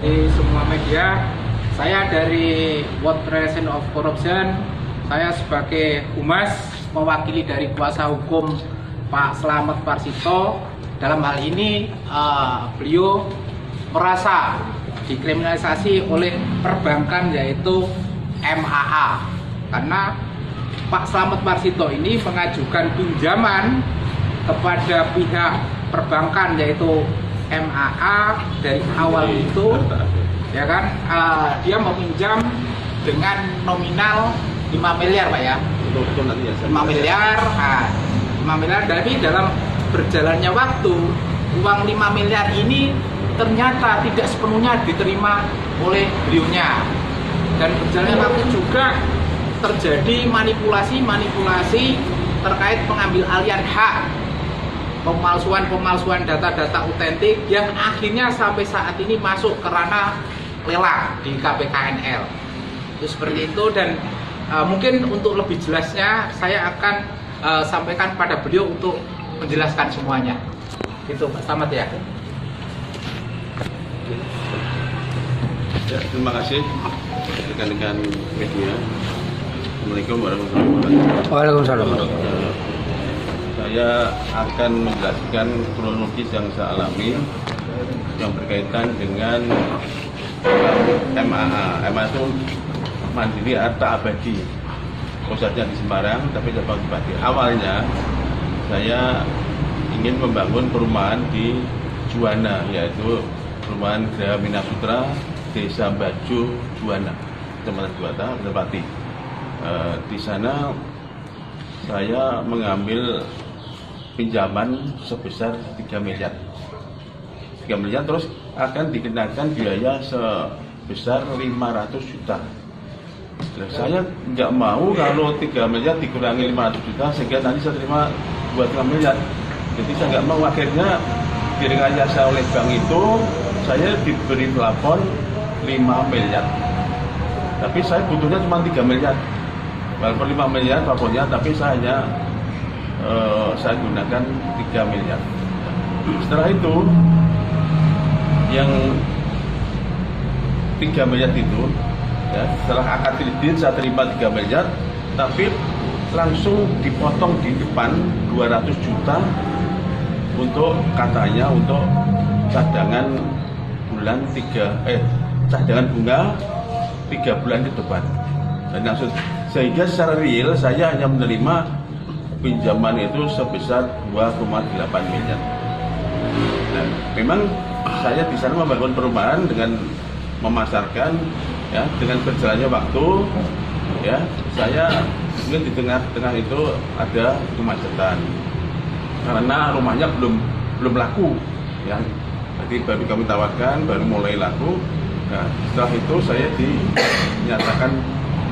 di semua media. Saya dari World Federation of Corruption. Saya sebagai humas mewakili dari kuasa hukum Pak Slamet Parsito. Dalam hal ini beliau merasa dikriminalisasi oleh perbankan yaitu MAA, karena Pak Slamet Parsito ini mengajukan pinjaman kepada pihak perbankan yaitu MAA. Dari awal itu ya kan dia meminjam dengan nominal 5 miliar Pak ya, 5 miliar. 5 miliar, tapi dalam berjalannya waktu uang 5 miliar ini ternyata tidak sepenuhnya diterima oleh beliaunya, dan berjalannya waktu juga terjadi manipulasi terkait pengambil alihan hak, pemalsuan data-data otentik yang akhirnya sampai saat ini masuk ke ranah lelang di KPKNL. Itu seperti itu, dan mungkin untuk lebih jelasnya saya akan sampaikan pada beliau untuk menjelaskan semuanya. Gitu Pak Slamet ya. Ya, terima kasih rekan-rekan media. Assalamualaikum warahmatullahi wabarakatuh. Waalaikumsalam. Saya akan menjelaskan kronologis yang saya alami yang berkaitan dengan MAA. MAA itu Mandiri Harta Abadi, pusatnya di Semarang, tapi cabang di Pati. Awalnya saya ingin membangun perumahan di Juwana, yaitu perumahan Graha Minasutra, Desa Baju, Juwana, Kecamatan Juwana, Pati. Di sana saya mengambil pinjaman sebesar 3 miliar. 3 miliar terus akan dikenakan biaya sebesar 500 juta. Nah, saya nggak mau kalau 3 miliar dikurangi 500 juta sehingga nanti saya terima buat 5 miliar. Jadi saya nggak mau, akhirnya direkayasa oleh bank itu saya diberi plafon 5 miliar. Tapi saya butuhnya cuma 3 miliar. Walaupun 5 miliar plafonnya, tapi saya hanya saya gunakan 3 miliar. Setelah itu yang 3 miliar itu ya, setelah akad kredit saya terima 3 miliar, tapi langsung dipotong di depan 200 juta untuk katanya untuk cadangan bulan cadangan bunga 3 bulan ke depan. Dan langsung, sehingga secara real saya hanya menerima pinjaman itu sebesar 2,8 miliar. Nah, memang saya di sana membangun perumahan dengan memasarkan ya, dengan berjalannya waktu ya, saya mungkin di tengah-tengah itu ada kemacetan karena rumahnya belum laku ya. Jadi baru kami tawarkan, baru mulai laku. Nah, setelah itu saya dinyatakan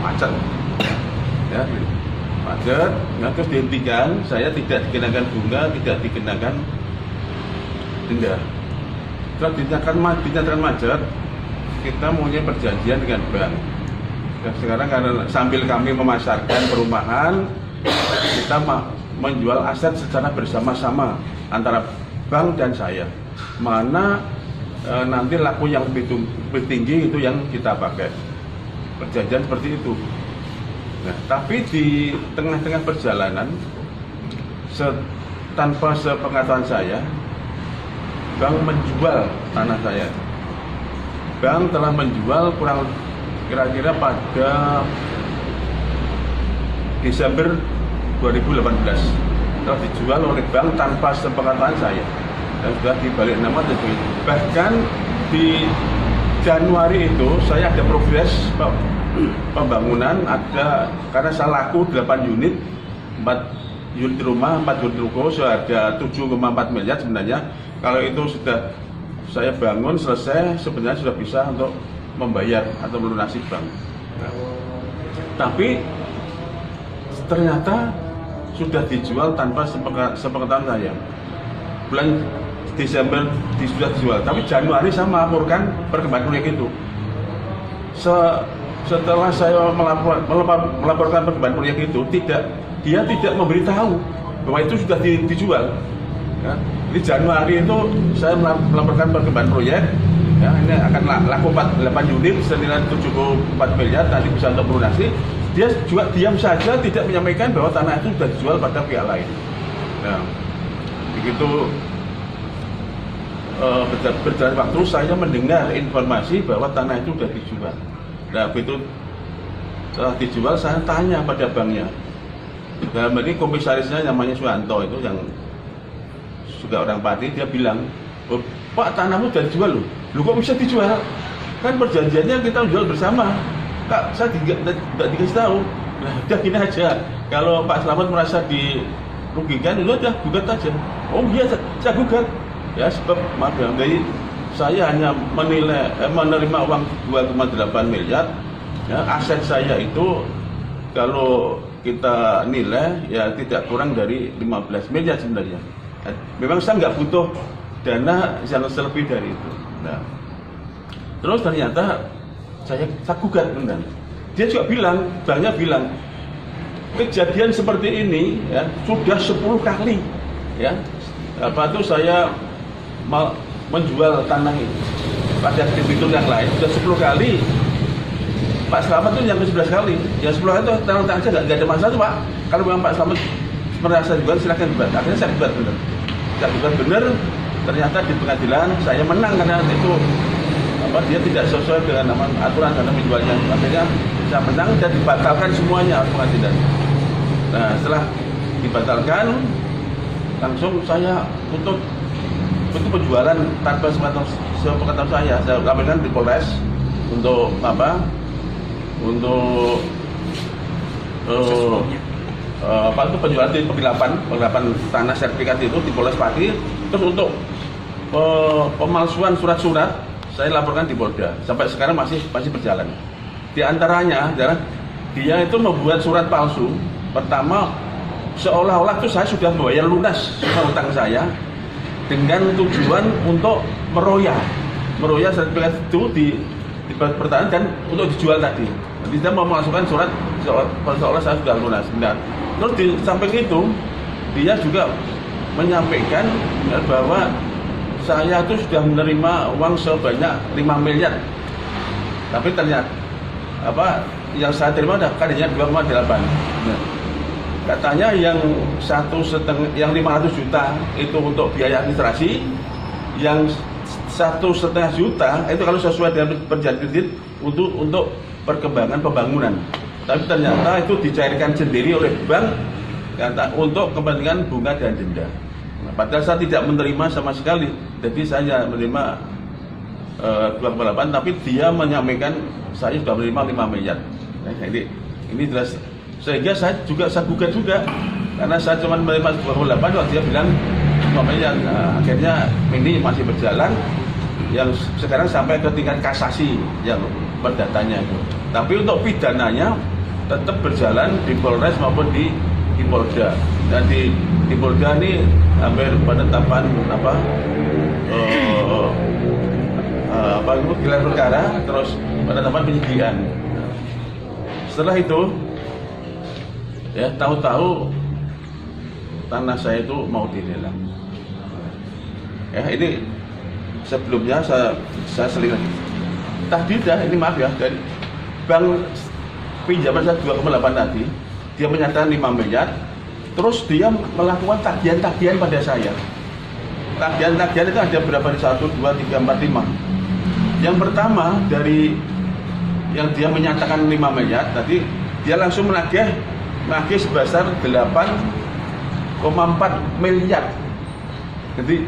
macet ya, macet. Nah, terus dihentikan, saya tidak dikenakan bunga, tidak dikenakan denda. Setelah dinyatakan macet, kita mempunyai perjanjian dengan bank. Dan sekarang karena sambil kami memasarkan perumahan, kita menjual aset secara bersama-sama antara bank dan saya. Mana nanti laku yang lebih tinggi itu yang kita pakai. Perjanjian seperti itu. Nah, tapi di tengah-tengah perjalanan, tanpa sepengetahuan saya, bank menjual tanah saya. Bank telah menjual kurang kira-kira pada Desember 2018. Telah dijual oleh bank tanpa sepengetahuan saya. Dan sudah dibalik nama itu. Bahkan di Januari itu saya ada progres pembangunan, ada karena saya laku 8 unit, 4 unit rumah, 4 unit ruko, seharga 7,4 miliar sebenarnya. Kalau itu sudah saya bangun selesai, sebenarnya sudah bisa untuk membayar atau melunasi bank. Nah, tapi ternyata sudah dijual tanpa sepengetahuan saya. Bulan Desember sudah dijual, tapi Januari saya melaporkan perkembangan proyek itu. Setelah saya melaporkan perkembangan proyek itu, dia tidak memberitahu bahwa itu sudah dijual. Ya. Di Januari itu saya melaporkan perkembangan proyek, Ya, ini akan laku 8 unit senilai 74 miliar, nanti bisa untuk melunasi. Dia juga diam saja, tidak menyampaikan bahwa tanah itu sudah dijual pada pihak lain. Nah, begitu berjalan waktu, saya mendengar informasi bahwa tanah itu sudah dijual. Nah, begitu setelah dijual, saya tanya pada banknya. Dalam ini komisarisnya namanya Suwanto, itu yang juga orang Pati, dia bilang, oh, Pak, tanahmu sudah dijual loh. Loh, kok bisa dijual? Kan perjanjiannya kita jual bersama. Kak, saya tidak dikasih tahu. Nah, udah gini aja. Kalau Pak Slamet merasa dirugikan, udah gugat aja. Oh iya, saya gugat. Ya, sebab maaf ya, jadi saya hanya menerima uang 2,8 miliar. Ya, aset saya itu kalau kita nilai ya tidak kurang dari 15 miliar sebenarnya. Memang saya nggak butuh dana yang lebih dari itu. Nah, terus ternyata saya gugat benar. Dia juga bilang, banknya bilang, kejadian seperti ini ya sudah 10 kali ya. Apa itu saya menjual tanah ini pada debitur yang lain sudah 10 kali. Pak Slamet itu yang ke-11 kali. Yang 10 kali itu tanah aja nggak ada masalah tuh, Pak. Kalau memang Pak Slamet merasa juga silakan gugat. Akhirnya saya gugat benar. Saya gugat benar. Ternyata di pengadilan saya menang karena itu dia tidak sesuai dengan aturan dalam menjualnya. Akhirnya saya menang dan dibatalkan semuanya pengadilan. Nah, setelah dibatalkan, langsung saya tutup penjualan tanpa sepengetahuan saya laporkan di Polres untuk untuk itu penjualan di penggelapan tanah sertifikat itu di Polres Pati. Terus untuk pemalsuan surat-surat saya laporkan di Polda. Sampai sekarang masih berjalan. Di antaranya adalah dia itu membuat surat palsu. Pertama, seolah-olah itu saya sudah membayar lunas semua utang saya dengan tujuan untuk meroyah sertifikat itu di pertahanan dan untuk dijual tadi. Jadi dia mau memasukkan surat seolah saya sudah lunas. Benar. Terus di samping itu dia juga menyampaikan bahwa saya itu sudah menerima uang sebanyak 5 miliar. Tapi ternyata yang saya terima kadangnya 2,8. Nah, katanya yang 500 juta itu untuk biaya administrasi, yang 1,5 juta itu kalau sesuai dengan perjanjian kredit untuk perkembangan pembangunan. Tapi ternyata itu dicairkan sendiri oleh bank untuk kepentingan bunga dan denda. Nah, padahal saya tidak menerima sama sekali. Jadi saya menerima 2,8, tapi dia menyampaikan saya sudah menerima 5 miliar. Nah, ini jelas. Sehingga saya gugat juga karena saya cuma menerima 2,8, waktu dia bilang 5 miliar. Nah, akhirnya ini masih berjalan, yang sekarang sampai ke tingkat kasasi yang perdatanya itu. Tapi untuk pidananya tetap berjalan di Polres maupun di Polda. Dan di Polda ini hampir penetapan gelar perkara, terus penetapan penyidikan. Setelah itu ya tahu-tahu tanah saya itu mau dilelang. Ya, ini sebelumnya saya seling tadi ini maaf ya, dari bank pinjaman saya 2,8 tadi, dia menyatakan 5 miliar, terus dia melakukan tagihan-tagihan pada saya. Tagihan-tagihan itu ada berapa? 1, 2, 3, 4, 5. Yang pertama dari yang dia menyatakan 5 miliar tadi, dia langsung menagih sebesar 8,4 miliar. Jadi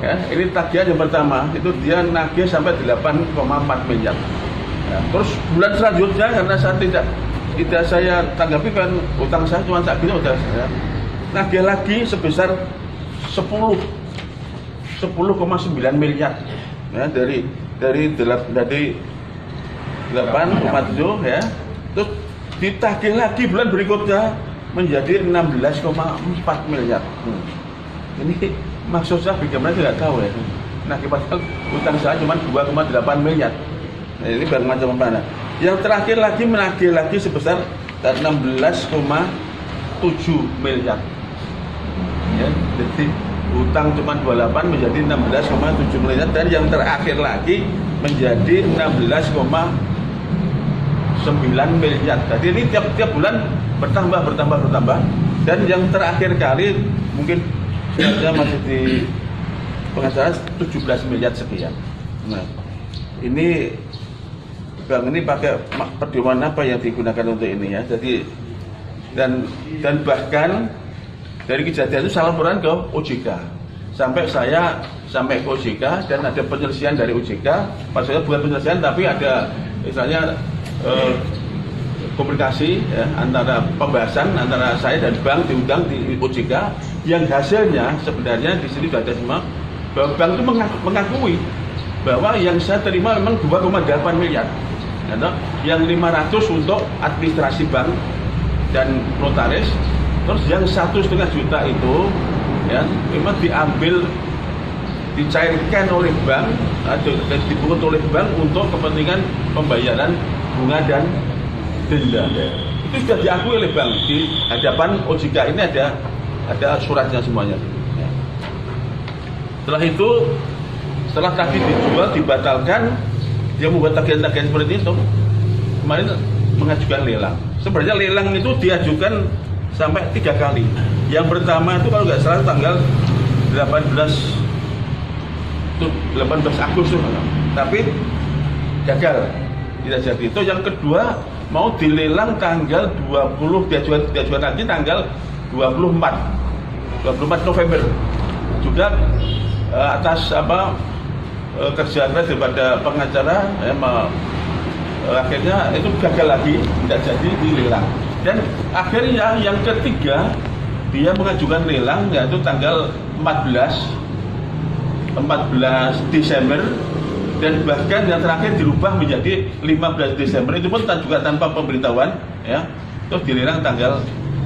ya, ini tagihan yang pertama itu dia nagih sampai 8,4 miliar. Ya, terus bulan selanjutnya karena saya tidak saya tanggapi kan utang saya cuma tak gitu, udah saya nagih lagi sebesar 10,9 miliar. Ya, dari 8,7 ya. Terus ditagih lagi bulan berikutnya menjadi 16,4 miliar. Ini maksud saya bagaimana tidak tahu ya. Nah, padahal utang saya cuma 2,8 miliar. Nah, ini baru macam mana. Yang terakhir lagi menagih lagi sebesar 16,7 miliar. Ya, jadi hutang cuma 28 menjadi 16,7 miliar, dan yang terakhir lagi menjadi 16,9 miliar. Jadi ini tiap bulan bertambah, dan yang terakhir kali mungkin sebenarnya masih di pengacara 17 miliar sekian. Nah, ini bank ini pakai pedoman apa yang digunakan untuk ini ya. Jadi dan bahkan dari kejadian itu saya laporan ke OJK, sampai ke OJK, dan ada penyelesaian dari OJK. Maksudnya bukan penyelesaian tapi ada misalnya komunikasi ya, antara pembahasan antara saya dan bank diundang di OJK, yang hasilnya sebenarnya di sini sudah ada semua, bahwa bank itu mengakui bahwa yang saya terima memang 2,8 miliar, ya, yang 500 untuk administrasi bank dan notaris, terus yang 1,5 juta itu ya memang dicairkan oleh bank atau dipungut oleh bank untuk kepentingan pembayaran bunga dan denda. Itu sudah diakui oleh bank di hadapan OJK. Ini ada suratnya semuanya. Setelah itu, setelah tadi dijual, dibatalkan, dia membuat tagihan-tagihan seperti itu. Kemarin mengajukan lelang. Sebenarnya lelang itu diajukan sampai 3 kali. Yang pertama itu kalau nggak salah tanggal 18 Agustus, tapi gagal, tidak jadi. Itu yang kedua mau dilelang tanggal 20, diajukan lagi tanggal 24 November, juga atas kerja keras daripada pengacara ya, akhirnya itu gagal lagi, tidak jadi dilelang. Dan akhirnya yang ketiga dia mengajukan lelang yaitu tanggal 14 Desember, dan bahkan yang terakhir dirubah menjadi 15 Desember, itu pun juga tanpa pemberitahuan ya. Terus dilelang tanggal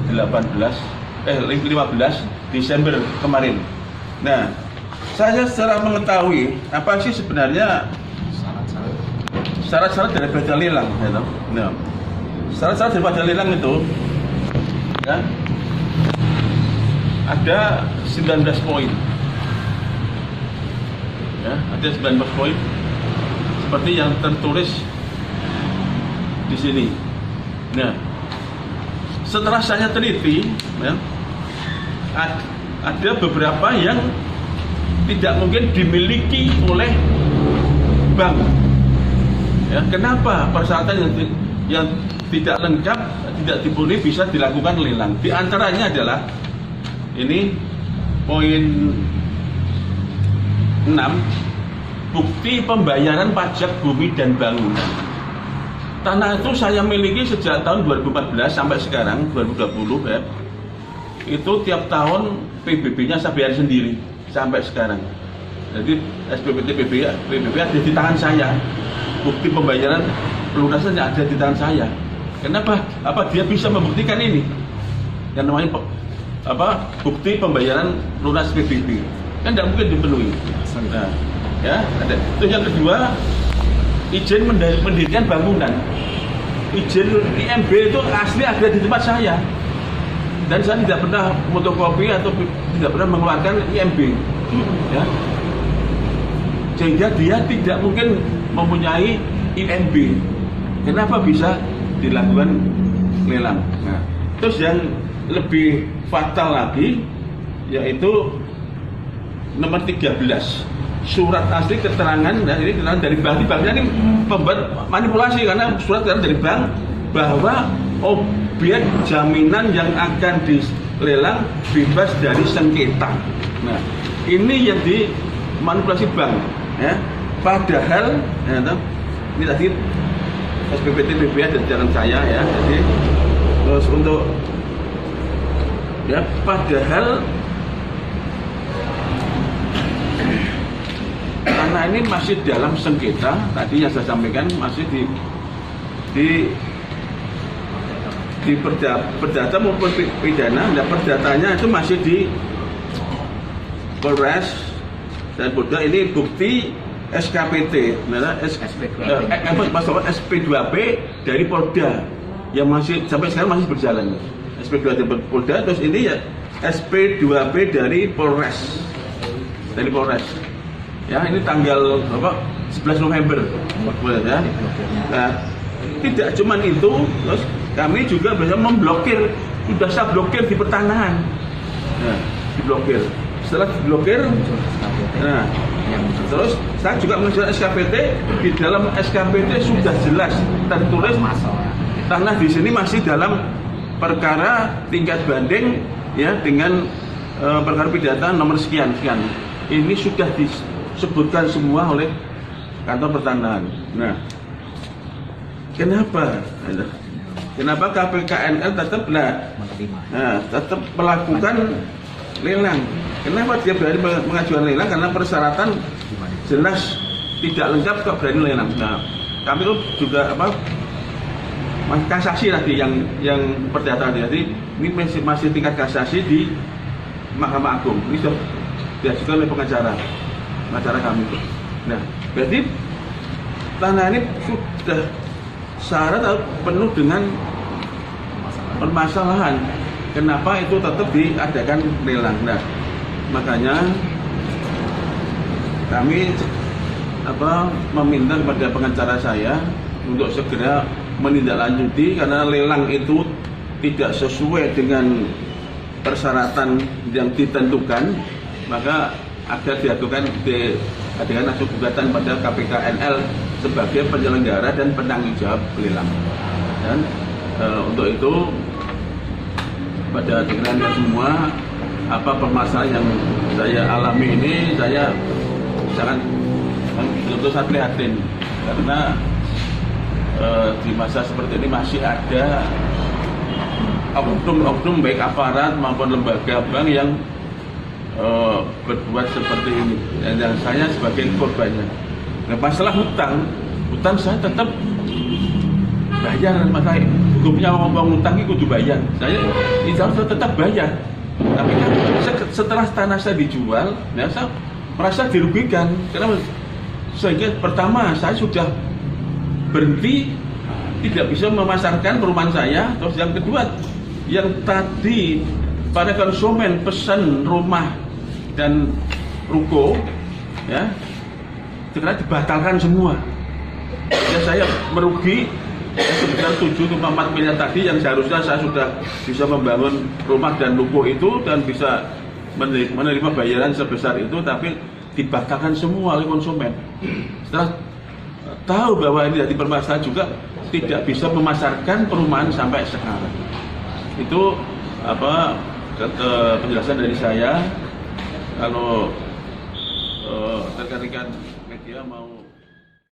15 Desember kemarin. Nah, saya secara mengetahui apa sih sebenarnya syarat-syarat daripada lelang ya. Nah, syarat-syarat daripada lelang itu ya ada 19 poin. Ya, ada 19 poin seperti yang tertulis di sini. Nah, setelah saya teliti, ya, ada beberapa yang tidak mungkin dimiliki oleh bank. Ya, kenapa persyaratan yang tidak lengkap, tidak dipenuhi bisa dilakukan lelang? Di antaranya adalah ini poin 6, bukti pembayaran pajak bumi dan bangunan. Tanah itu saya miliki sejak tahun 2014 sampai sekarang 2020 ya. Itu tiap tahun PBB-nya saya bayar sendiri sampai sekarang. Jadi SPPT PBB ada di tangan saya. Bukti pembayaran pelunasannya ada di tangan saya. Kenapa? Apa dia bisa membuktikan ini? Yang namanya bukti pembayaran lunas PBB. Kan tidak mungkin dipenuhi. Nah, ya, ada. Itu yang kedua, izin mendirikan bangunan. Izin IMB itu asli ada di tempat saya. Dan saya tidak pernah fotokopi atau tidak pernah mengeluarkan IMB. Ya. Sehingga dia tidak mungkin mempunyai IMB. Kenapa bisa dilakukan lelang? Nah, terus yang lebih fatal lagi yaitu nomor 13, surat asli keterangan, dan ini keterangan dari bank. Banknya ini membuat manipulasi karena surat keterangan dari bank bahwa objek jaminan yang akan dilelang bebas dari sengketa. Nah, ini yang dimanipulasi bank ya. Padahal ya, ini tadi SPPT BBA dan jalan saya ya. Jadi terus untuk ya, padahal tanah ini masih dalam sengketa. Tadi yang saya sampaikan masih di perdata maupun pidana. Dan perdatanya itu masih di Polres dan Polda. Ini bukti SKPT, SP2P dari Polda yang masih sampai sekarang masih berjalan. SP2P dari Polda, terus ini ya SP2P dari Polres. dari Polres. Ya, ini tanggal berapa? 11 November. Ya. Nah, tidak cuma itu, terus kami juga bisa memblokir, sudah saya blokir di pertanahan. Nah, diblokir. Setelah diblokir, nah, terus saya juga mengajukan SKPT. Di dalam SKPT sudah jelas tertulis tanah di sini masih dalam perkara tingkat banding ya dengan perkara pidana nomor sekian. Ini sudah disebutkan semua oleh kantor pertanahan. Nah, kenapa KPKNL tetap tetap melakukan lelang? Kenapa dia berani mengajukan lelang? Karena persyaratan jelas tidak lengkap kok berani lelang. Nah, kami itu juga kasasi tadi yang perdata tadi. Jadi ini masih tingkat kasasi di Mahkamah Agung. Ini sudah diajukan oleh pengacara kami. Nah, berarti tanah ini sudah syarat atau penuh dengan permasalahan. Kenapa itu tetap diadakan lelang? Nah, makanya kami meminta kepada pengacara saya untuk segera menindaklanjuti karena lelang itu tidak sesuai dengan persyaratan yang ditentukan, maka agar diajukan ajukan gugatan pada KPKNL sebagai penyelenggara dan penanggung jawab lelang. Dan untuk itu pada dengannya semua permasalahan yang saya alami ini, saya sangat prihatin karena di masa seperti ini masih ada oknum baik aparat maupun lembaga bank yang berbuat seperti ini, dan saya sebagai korbannya. Nah, masalah hutang saya tetap bayar, masalah hukumnya ngomong hutang itu kudu bayar. Saya insya Allah tetap bayar. Tapi kan setelah tanah saya dijual, ya, saya merasa dirugikan. Karena sehingga pertama saya sudah berhenti tidak bisa memasarkan perumahan saya. Terus yang kedua, yang tadi pada konsumen pesan rumah dan ruko, ya, segera dibatalkan semua. Ya, saya merugi sebesar 7,4 miliar tadi yang seharusnya saya sudah bisa membangun rumah dan ruko itu dan bisa menerima bayaran sebesar itu, tapi dibatalkan semua oleh konsumen. Setelah tahu bahwa ini jadi permasalahan juga tidak bisa memasarkan perumahan sampai sekarang. Itu penjelasan dari saya. Kalau rekan-rekan media mau